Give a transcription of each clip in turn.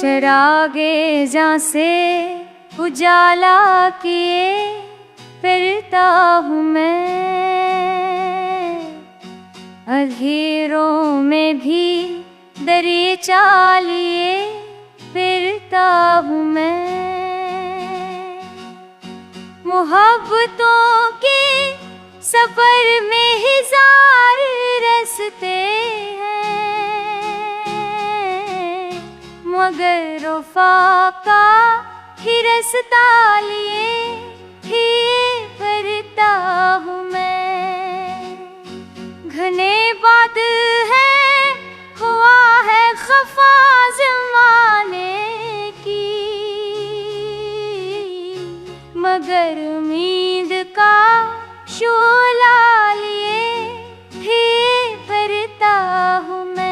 चरागे जहाँ से उजाला किए फिरता हूँ मैं, अंधेरों में भी दरीचा लिए फिरता हूँ मैं। मोहब्बतों के सफर में हजार रास्ते हैं, मगर वफा का ही रास्ता लिए ही फिरता हूँ मैं। घने बादल है, हुआ है खफा ज़माने की, मगर उम्मीद का शोला लिए ही फिरता हूँ मैं।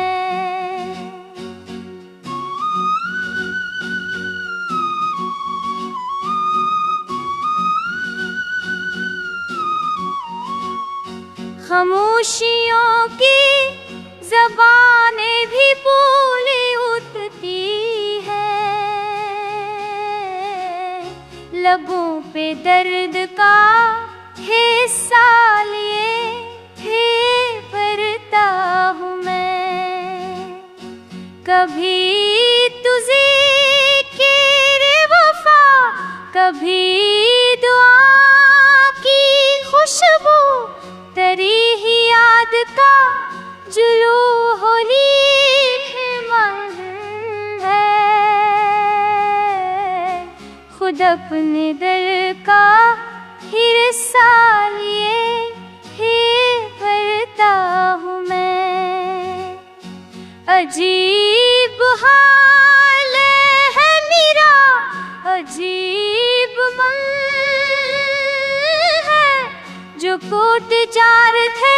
खामोशियों की ज़बानें भी बोली उठती है, लबों पे दर्द का हिस्सा लिए ही फिरता हूँ मैं। कभी तुझे केरे वफा, कभी दुआ की खुशबू, तेरी ही याद का जुलू होली मन है। खुद अपने दिल का हिस्सा लिए ही फिरता हूँ मैं। अजीब हाल है मेरा, अजीब मन है, जो कोट जार थे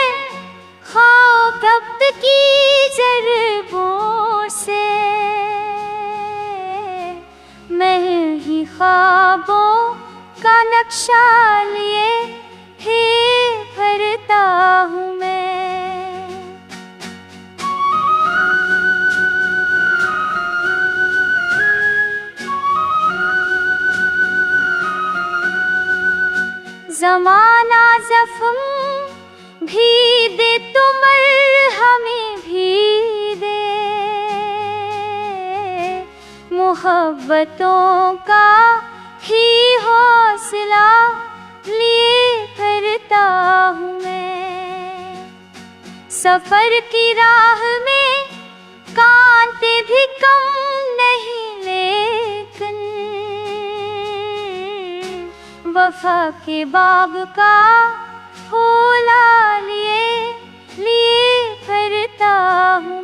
ख्वाब रब्त की जरबों से, मैं ही ख्वाबों का नक्शा लिए ही फिरता हूँ मैं। ज़माना ज़ख्म भी दे तो मरहमें भी दे, मोहब्बतों का ही हौसला लिए फिरता हूँ मैं। सफर की राह में कांटे भी कम नहीं, लेकिन वफा के बाग का फूला लिए फिरता हूँ।